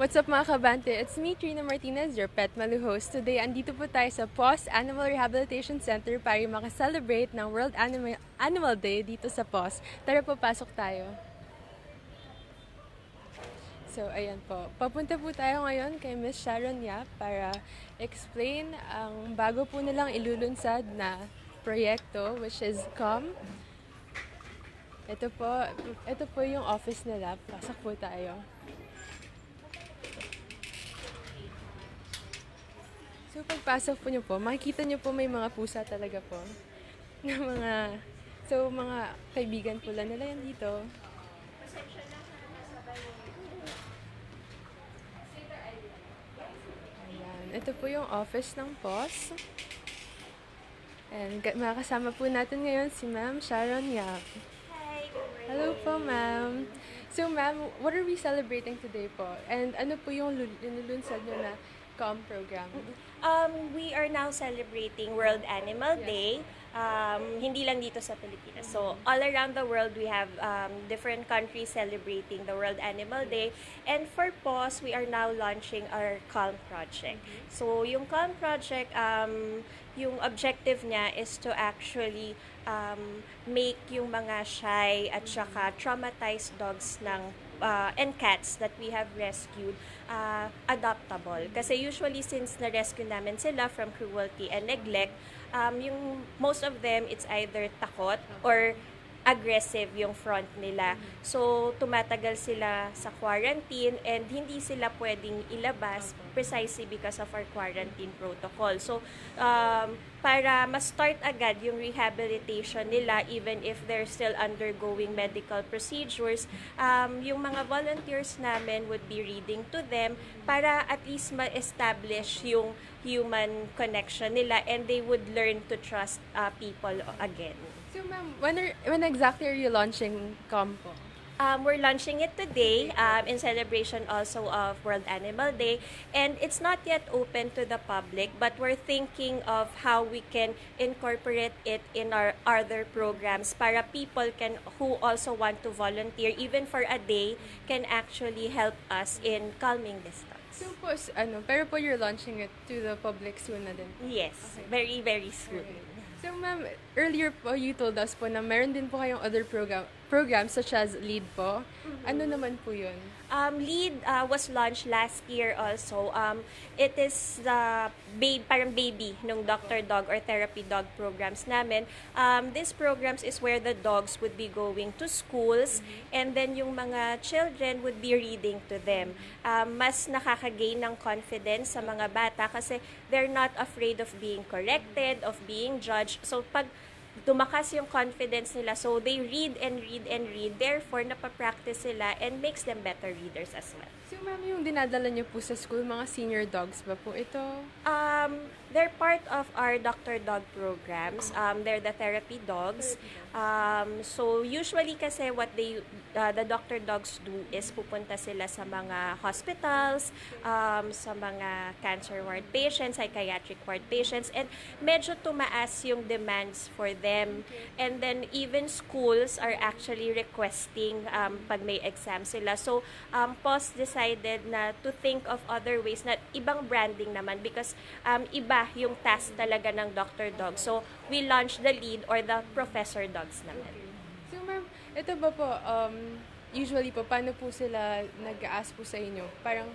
What's up mga kabante? It's me, Trina Martinez, your PETmalu host. Today, andito po tayo sa PAWS Animal Rehabilitation Center para makaselebrate ng World Animal Day dito sa PAWS. Tara po, pasok tayo. So, ayan po. Papunta po tayo ngayon kay Miss Sharon Yap para explain ang bago po nilang ilulunsad na proyekto, which is COM. Ito po yung office nila. Pasok po tayo. So, pagpasok po niyo po, makikita niyo po may mga pusa talaga po. Mga kaibigan po lang nila yan dito. Ayan. Ito po yung office ng PAWS. And makakasama po natin ngayon si Ma'am Sharon Yap. Hi, good morning. Hello po, Ma'am. So, Ma'am, what are we celebrating today po? And ano po yung inulunsad niyo na COM program? We are now celebrating World Animal Day. Hindi lang dito sa Pilipinas. So, all around the world, we have different countries celebrating the World Animal Day. And for PAWS, we are now launching our CALM project. So, yung CALM project, yung objective niya is to actually make yung mga shy at saka traumatized dogs and cats that we have rescued adoptable. Kasi usually since na-rescue namin sila from cruelty and neglect, yung most of them, it's either takot or aggressive yung front nila. So, tumatagal sila sa quarantine and hindi sila pwedeng ilabas precisely because of our quarantine protocol. So, para ma-start agad yung rehabilitation nila even if they're still undergoing medical procedures, yung mga volunteers namin would be reading to them para at least ma-establish yung human connection nila and they would learn to trust people again. So, ma'am, when exactly are you launching COM po? We're launching it today in celebration also of World Animal Day, and it's not yet open to the public, but we're thinking of how we can incorporate it in our other programs para people who also want to volunteer even for a day can actually help us in calming this dogs. So po, pero po you're launching it to the public soon na din? Yes, Okay. very, very soon. Okay. So ma'am, earlier po you told us po na meron din po kayong other programs such as LEAD po. Ano naman po yun? LEAD was launched last year also. It is the parang baby ng Dr. Dog or therapy dog programs namin. These programs is where the dogs would be going to schools and then yung mga children would be reading to them. Mas nakakagain ng confidence sa mga bata kasi they're not afraid of being corrected, of being judged. So pag tumakas yung confidence nila, so they read and read and read, therefore napapractice sila and makes them better readers as well. So ma'am, yung dinadala niyo po sa school, mga senior dogs ba po ito? They're part of our Dr. Dog programs. They're the therapy dogs. So usually kasi what the Dr. Dogs do is pupunta sila sa mga hospitals, sa mga cancer ward patients, psychiatric ward patients, and medyo tumaas yung demands for them. And then even schools are actually requesting pag may exam sila. So PAWS decided na to think of other ways na ibang branding naman because iba yung task talaga ng Dr. Dog. So, we launched the LEAD or the Professor Dogs naman. So ma'am, ito ba po, usually po, paano po sila nag-a-ask po sa inyo? Parang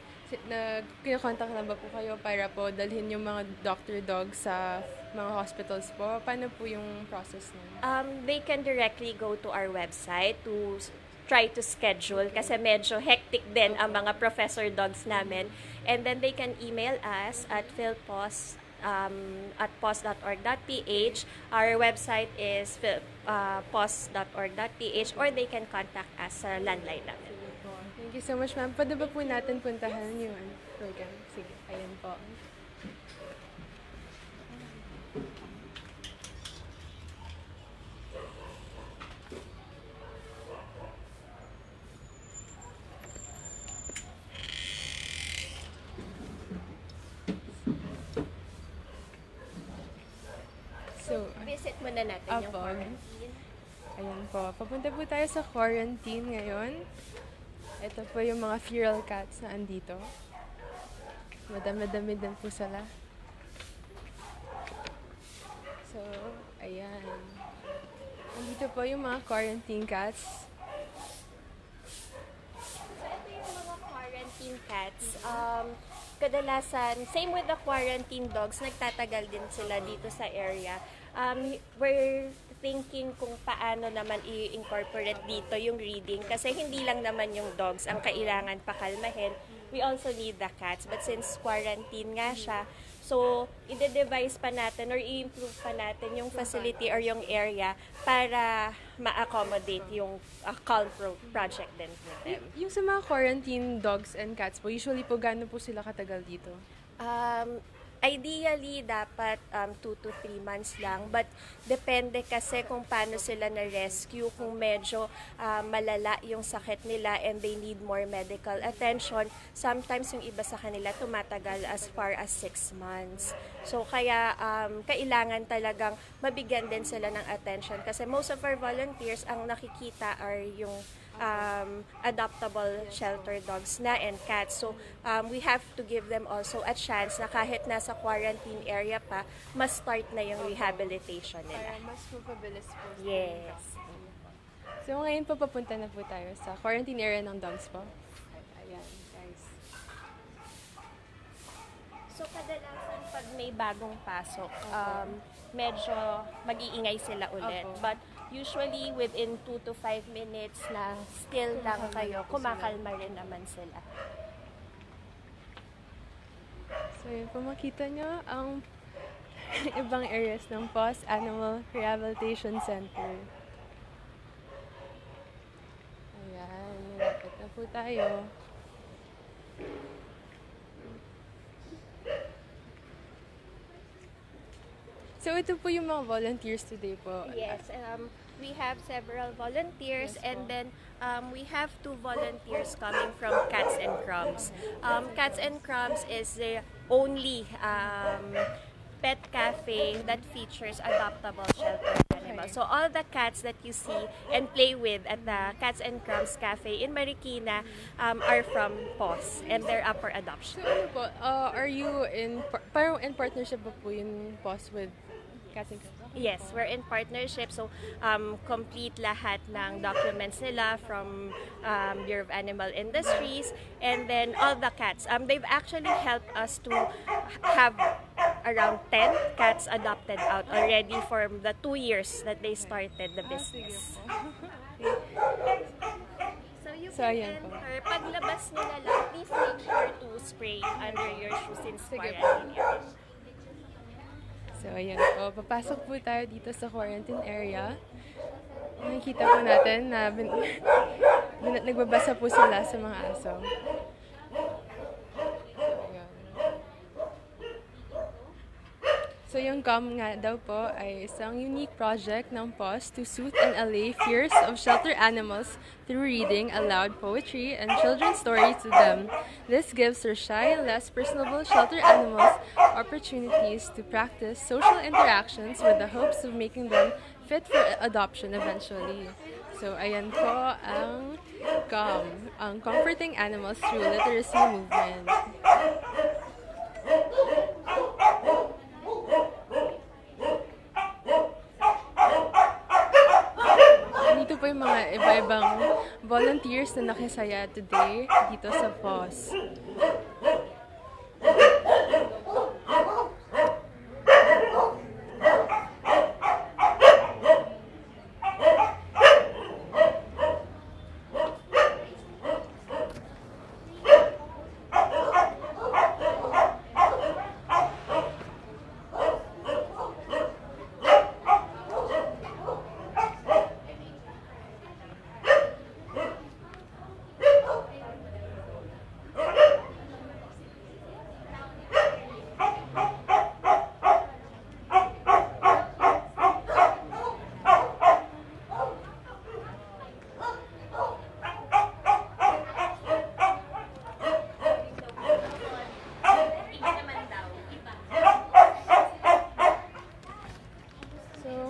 kinakontak lang ba po kayo para po dalhin yung mga Dr. Dog sa mga hospitals po? Paano po yung process niyo? They can directly go to our website to try to schedule kasi medyo hectic din ang mga professor dogs namin. And then they can email us at paws.org.ph. Our website is paws.org.ph or they can contact us sa landline namin. Thank you so much, ma'am. Pwede ba po natin puntahan yung program? Sige, ayan po. So, Visit muna natin yung Apo. quarantine. Ayan po. Papunta po tayo sa quarantine ngayon. Ito po yung mga feral cats na andito. Madami-dami din po sila. So, ayan. Andito po yung mga quarantine cats. So, ito yung mga quarantine cats. Kadalasan, same with the quarantine dogs, nagtatagal din sila dito sa area. We're thinking kung paano naman i-incorporate dito yung reading kasi hindi lang naman yung dogs ang kailangan pakalmahin. We also need the cats. But since quarantine nga siya, so ide-devise pa natin or i-improve pa natin yung facility or yung area para ma-accommodate yung calm project din with them. Yung sa mga quarantine dogs and cats po, usually po gaano po sila katagal dito? Ideally, dapat 2 to 3 months lang. But depende kasi kung paano sila na-rescue. Kung medyo malala yung sakit nila and they need more medical attention, sometimes yung iba sa kanila tumatagal as far as 6 months. So kaya kailangan talagang mabigyan din sila ng attention. Kasi most of our volunteers, ang nakikita are yung adoptable shelter dogs na and cats. So, we have to give them also a chance na kahit nasa quarantine area pa, mas start na yung rehabilitation nila. Para mas mapabilis po. Yes. So, ngayon po papunta na po tayo sa quarantine area ng dogs po. Ayan, guys. So, kadalasan pag may bagong pasok, medyo mag-iingay sila ulit. Opo. But usually, within 2 to 5 minutes na still lang kayo, kumakalma rin naman sila. So, yun po makita nyo ang ibang areas ng PAWS Animal Rehabilitation Center. Ayan, malapit na po tayo. So, ito po yung mga volunteers today po. Yes, we have several volunteers Yes, and po. then we have 2 volunteers coming from Cats and Crumbs. Cats and Crumbs is the only pet cafe that features adoptable shelter animals. So all the cats that you see and play with at the Cats and Crumbs Cafe in Marikina are from PAWS and they're up for adoption. So, ano po, are you parang in partnership po yung PAWS with Cats and Cats? Yes, we're in partnership. So, complete lahat ng documents nila from Bureau of Animal Industries and then all the cats. They've actually helped us to have around 10 cats adopted out already for the 2 years that they started the business. So, you So, can ayan po. enter. Paglabas nila lang, please make sure to spray under your shoes since Sige po. quarantine area. So, ayan po. Papasok po tayo dito sa quarantine area. Nakikita po natin na nagbabasa po sila sa mga aso. So, yung COM nga daw po ay isang unique project ng PAWS to soothe and allay fears of shelter animals through reading aloud poetry and children's stories to them. This gives their shy and less personable shelter animals opportunities to practice social interactions with the hopes of making them fit for adoption eventually. So, ayan po ang COM, ang Comforting Animals Through Literacy Movement. Dito po yung mga iba-ibang volunteers na nakisaya today dito sa PAWS.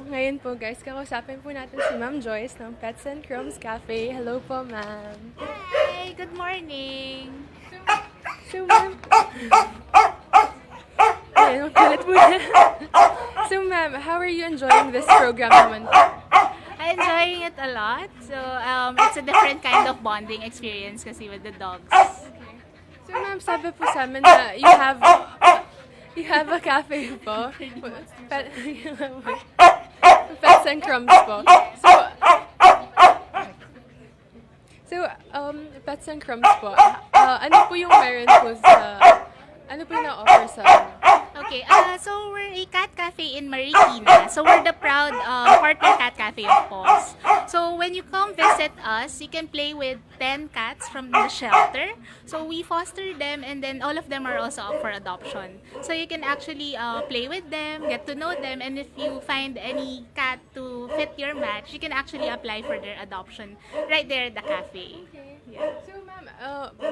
Ngayon po guys, kakausapin po natin si Ma'am Joyce ng Pets and Crumbs Cafe. Hello po, ma'am. Hi! good morning. So, ma'am, ayun, kulit mo na. So, ma'am, how are you enjoying this program naman? I'm enjoying it a lot. So, it's a different kind of bonding experience kasi with the dogs. So, ma'am, sabi po sa amin na you have a cafe po. Pet, Pets and Crumbs po. Pets and Crumbs po. Ano po yung meron po ano po yung na-offer sa Okay, so we're a cat cafe in Marikina. So we're the proud partner cat cafe of PAWS. So when you come visit us, you can play with 10 cats from the shelter. So we foster them and then all of them are also up for adoption. So you can actually play with them, get to know them, and if you find any cat to fit your match, you can actually apply for their adoption right there at the cafe. Yeah. So, ma'am,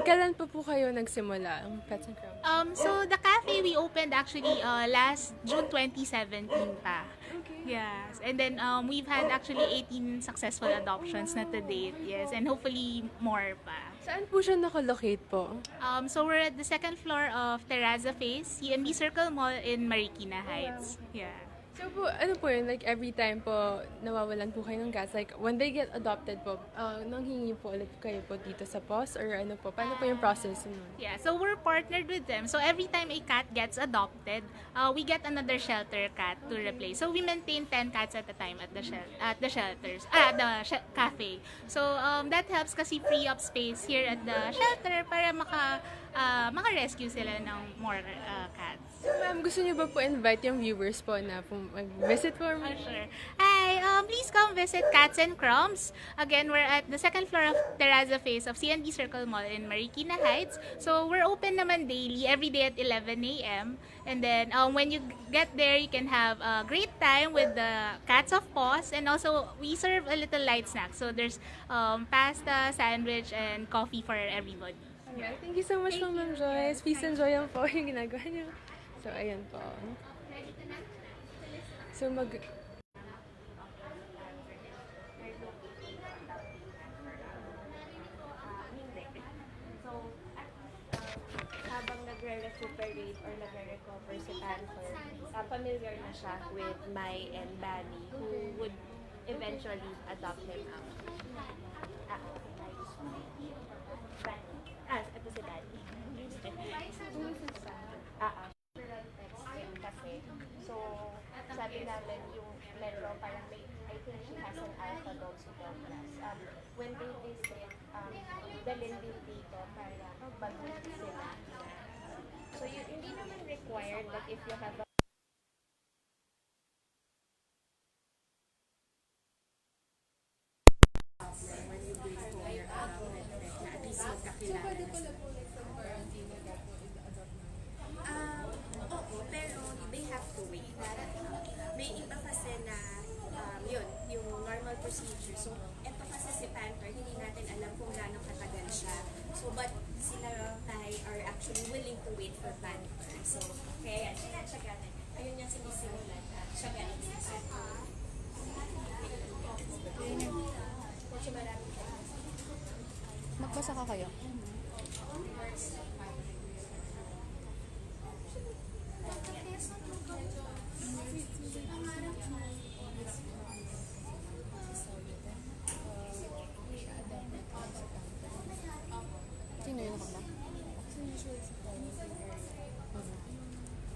kailan po kayo nagsimula ang Pets and Crumbs? So the cafe we opened actually last June 2017 pa. Okay. Yes. And then we've had actually 18 successful adoptions na to date. Yes. And hopefully more pa. Saan po siya nakalocate po? So we're at the second floor of Terraza Face, CMB Circle Mall in Marikina Heights. Yeah. So po, ano po yun, like every time po nawawalan po kayo ng cats, like when they get adopted po, nanghingi po ulit kayo po dito sa PAWS or ano po, paano po yung process nun? Yeah, so we're partnered with them. So every time a cat gets adopted, we get another shelter cat to replace. So we maintain 10 cats at a time at the cafe. So that helps kasi free up space here at the shelter para maka-rescue sila ng more cats. So ma'am, gusto niyo ba po invite yung viewers po na mag-visit po? Sure. Hi, please come visit Cats and Crumbs. Again, we're at the second floor of Terraza Face of CNB Circle Mall in Marikina Heights. So we're open naman daily, every day at 11 a.m. And then when you get there, you can have a great time with the cats of PAWS. And also, we serve a little light snack. So there's pasta, sandwich, and coffee for everybody. Alright, thank you so much po, Ma'am Joyce. Please enjoy lang po yung ginagawa niyo. So, ayan po. So, Habang nagre-recuperate or nagre-recover si Panther, familiar na siya with Mai and Bani, who would eventually adopt him out. Ito si Bani. Kasi, so, sabi namin yung Metro, parang I think she has an alpha dog si Douglas. When they visit, dalhin din dito para mag-meet sila. So, hindi naman required that if you have a when you bring home your pet, na at least magkakilala na sila. Oo, pero they have to wait. May iba kasi na, yun, yung normal procedure. So, eto kasi si Panther, hindi natin alam kung gaano katagal siya. So, but sila tayo are actually willing to wait for Panther. So, kaya yan, sinasaganan. Ayun yung sinisimulan. Saganan si Panther. Kasi maraming Nagbasa ka kayo? Sino yun nakaba?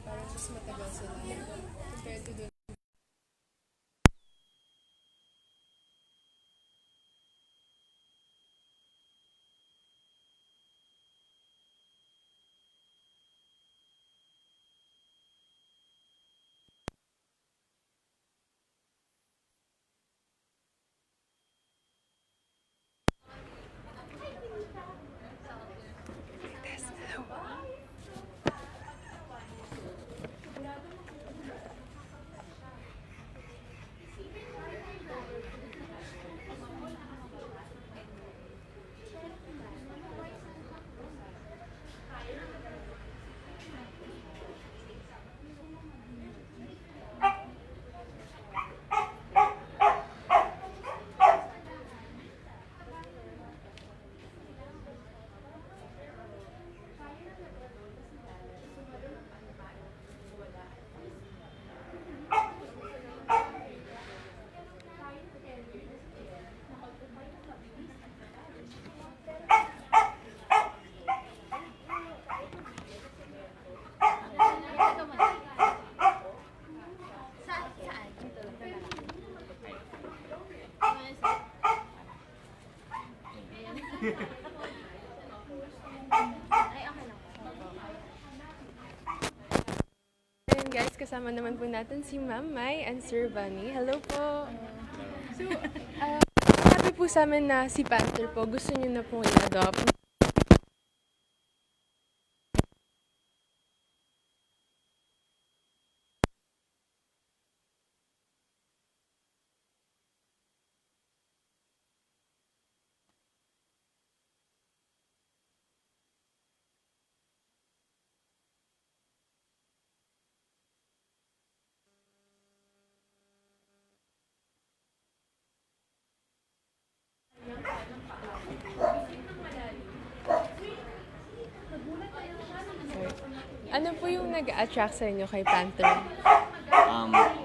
Parang mas matagal sila compared to dun. kasama naman po natin si Ma'am Mai and Sir Bunny. Hello po! So, sabi po sa amin na si Panther po, gusto niyo na pong i-adopt. Ano po yung nag-attract sa inyo kay Panther?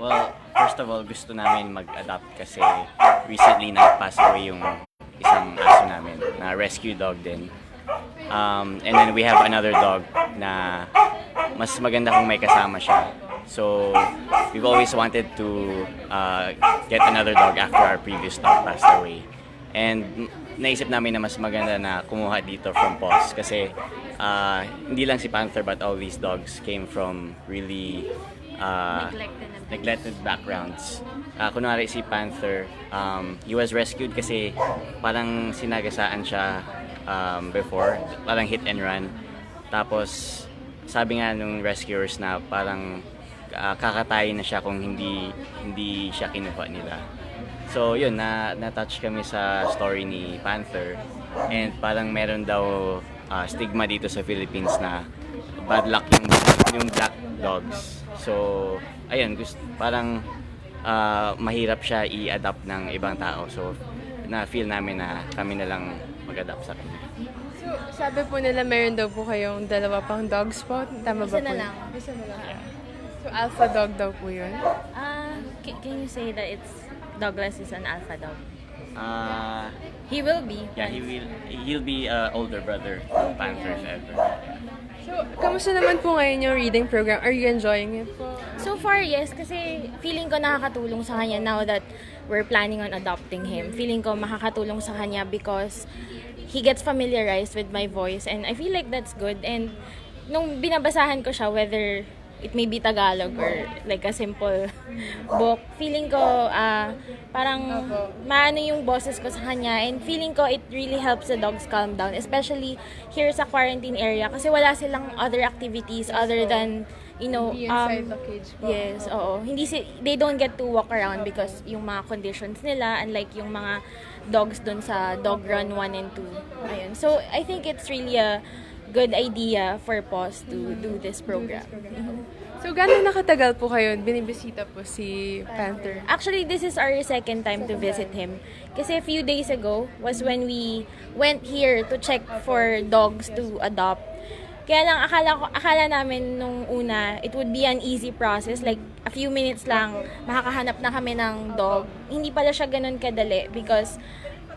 Well, first of all, gusto namin mag-adopt kasi recently nag-pass away yung isang aso namin na rescue dog din. And then we have another dog na mas maganda kung may kasama siya. So, we've always wanted to get another dog after our previous dog passed away. And naisip namin na mas maganda na kumuha dito from PAWS kasi hindi lang si Panther but all these dogs came from really neglected backgrounds. Kunwari si Panther, he was rescued kasi parang sinagasaan siya before, parang hit and run. Tapos sabi nga nung rescuers na parang kakatayin na siya kung hindi siya kinuha nila. So yun, na-touch kami sa story ni Panther and parang meron daw stigma dito sa Philippines na bad luck yung black dogs. So ayun, parang mahirap siya i-adapt ng ibang tao. So na-feel namin na kami na lang mag-adapt sa kanya. So, sabi po nila meron daw po kayong dalawa pang dogs po. Tama ba Isa po? na lang. Isa na lang. So, alpha dog daw po yun? Can you say that Douglas is an alpha dog? He will be. Yeah, he'll be older brother of Panther if ever. So, kamusta naman po ngayon yung reading program? Are you enjoying it po? So far, yes. Kasi feeling ko nakakatulong sa kanya now that we're planning on adopting him. Feeling ko makakatulong sa kanya because he gets familiarized with my voice and I feel like that's good. And nung binabasahan ko siya, whether it may be Tagalog or like a simple book, feeling ko parang maano yung boses ko sa kanya and feeling ko it really helps the dogs calm down, especially here sa quarantine area kasi wala silang other activities other than Be inside the cage po. Yes, oo. They don't get to walk around because yung mga conditions nila, unlike yung mga dogs dun sa dog run 1 and 2. Ayun. So, I think it's really a good idea for PAWS to do this program. So, gano'n nakatagal po kayo binibisita po si Panther? Actually, this is our second time to visit him. Kasi a few days ago was when we went here to check for dogs to adopt. Kaya lang, akala namin nung una, it would be an easy process. Like, a few minutes lang, makakahanap na kami ng dog. Hindi pala siya ganun kadali because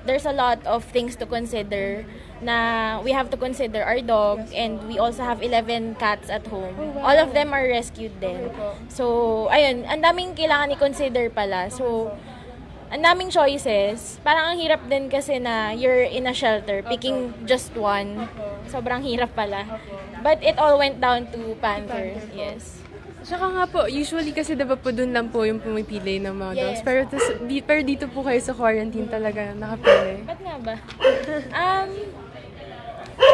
there's a lot of things to consider na we have to consider our dog and we also have 11 cats at home. All of them are rescued din. So, ayun, ang daming kailangan i-consider pala. So, ang daming choices. Parang ang hirap din kasi na you're in a shelter, picking just one. Sobrang hirap pala. But it all went down to Panther. Yes. Saka nga po, usually kasi diba po dun lang po yung pumipili ng mga dogs. Yes. Pero dito po kayo sa quarantine talaga nakapili. Ba't nga ba?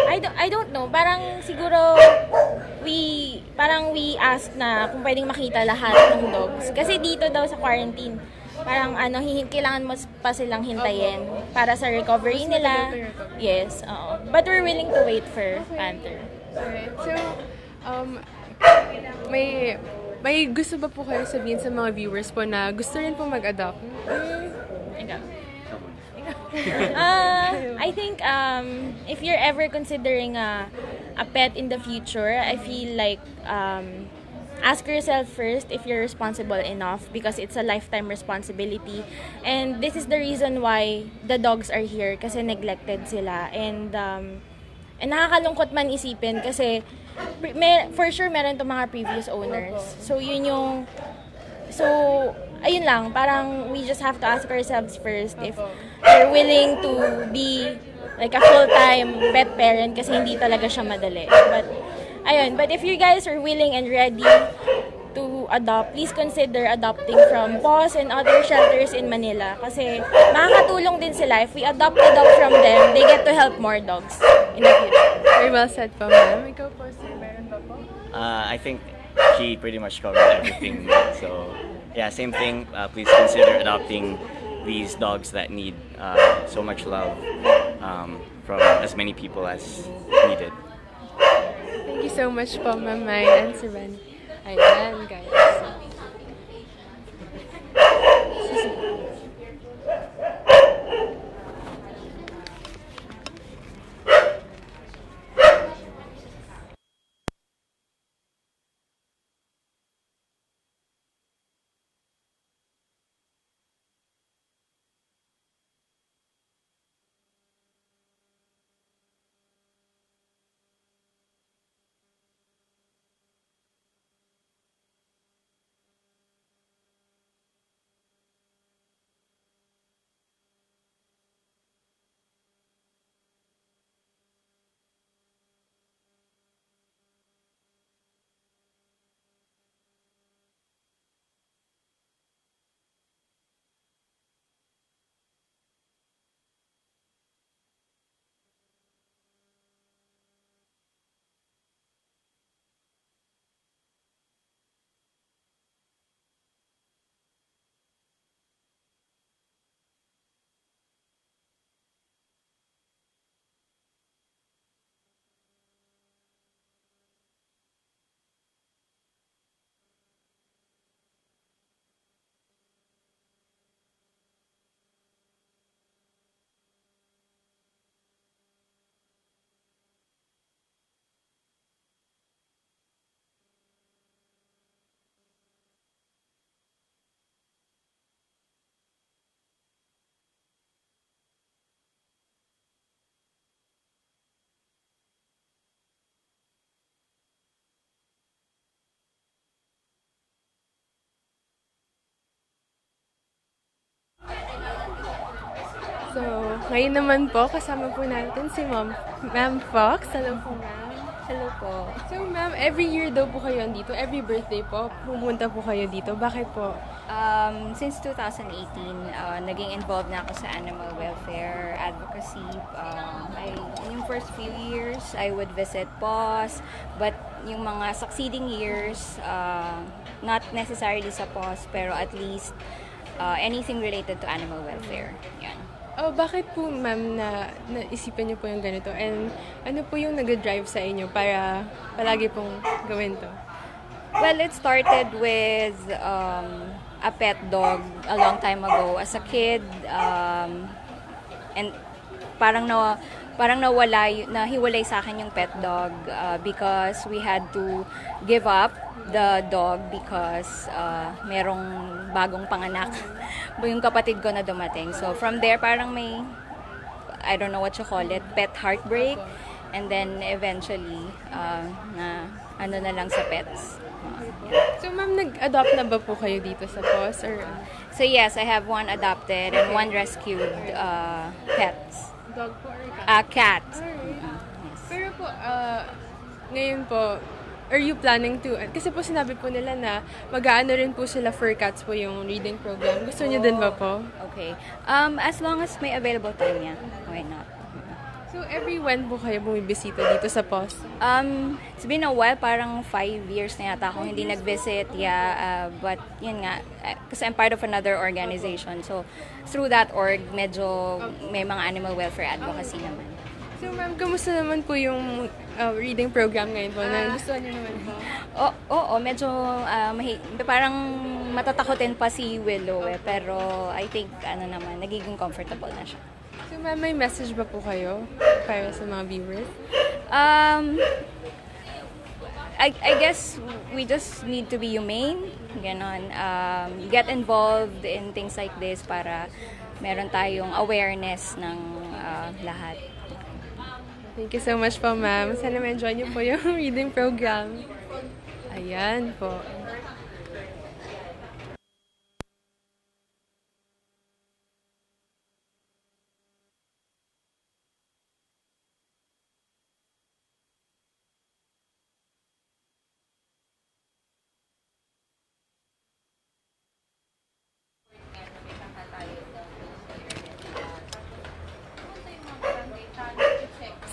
I don't know. Parang siguro we asked na kung pwedeng makita lahat ng dogs. Kasi dito daw sa quarantine, parang kailangan mo pa silang hintayin para sa recovery nila. Yes, oo. But we're willing to wait for Panther. Alright. So, may gusto ba po kayo sabihin sa mga viewers po na gusto rin po mag-adopt? Ikaw. I think if you're ever considering a pet in the future, I feel like ask yourself first if you're responsible enough because it's a lifetime responsibility. And this is the reason why the dogs are here kasi neglected sila. And nakakalungkot man isipin kasi for sure meron to mga previous owners. So ayun lang, parang we just have to ask ourselves first if we're willing to be like a full-time pet parent kasi hindi talaga siya madali. But if you guys are willing and ready, to adopt, please consider adopting from PAWS and other shelters in Manila. Kasi makakatulong din sila. If we adopt a dog from them, they get to help more dogs in the future. Very well said po, ma'am. Ikaw po, sir, meron pa po? I think she pretty much covered everything. So, yeah, same thing. Please consider adopting these dogs that need so much love from as many people as needed. Thank you so much po, Ma'am May and Sir Benny. Ayan, guys. So, ngayon naman po, kasama po natin si Ma'am Fox. Hello po, ma'am. Hello po. So, ma'am, every year daw po kayo dito, every birthday po, pumunta po kayo dito. Bakit po? Since 2018, naging involved na ako sa animal welfare advocacy. Yung first few years, I would visit PAWS, but yung mga succeeding years, not necessarily sa PAWS, pero at least anything related to animal welfare. Yan. Oh, bakit po, ma'am, na naisipan niyo po yung ganito? And ano po yung nag-drive sa inyo para palagi pong gawin to? Well, it started with a pet dog a long time ago. As a kid, and parang nahiwalay sa akin yung pet dog because we had to give up the dog because merong bagong panganak yung kapatid ko na dumating. So from there, parang may, I don't know what you call it, pet heartbreak. And then eventually, ano na lang sa pets. So, ma'am, nag-adopt na ba po kayo dito sa PAWS? Or, So yes, I have one adopted and one rescued pets. dog po or cat? Cat. Alright. Pero po, ngayon po, are you planning to, kasi po sinabi po nila na mag-aano rin po sila for cats po yung reading program. Gusto niyo din ba po? Okay. As long as may available time yan, why not? So, every when po kayo bumibisita dito sa PAWS? It's been a while, parang 5 years na yata akong hindi nag-visit. Yeah, but yun nga, kasi I'm part of another organization. So, through that org, medyo may mga animal welfare advocacy naman. So, ma'am, kamusta naman po yung reading program ngayon po? Nagustuhan niyo naman po? Oo, medyo parang matatakotin pa si Willow pero I think nagiging comfortable na siya. So, ma'am, may message ba po kayo para sa mga viewers? I guess we just need to be humane, ganon. Get involved in things like this para meron tayong awareness ng lahat. Thank you so much po, ma'am. Sana ma-enjoy niyo po yung reading program. Ayan po.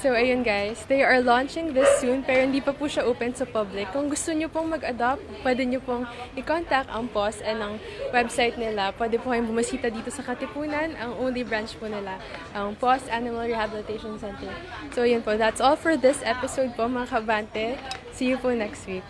So, ayun guys, they are launching this soon pero hindi pa po siya open sa public. Kung gusto nyo pong mag-adopt, pwede nyo pong i-contact ang PAWS and ang website nila. Pwede po kayong bumasita dito sa Katipunan. Ang only branch po nila, ang PAWS Animal Rehabilitation Center. So, ayun po, that's all for this episode po mga kabante. See you po next week.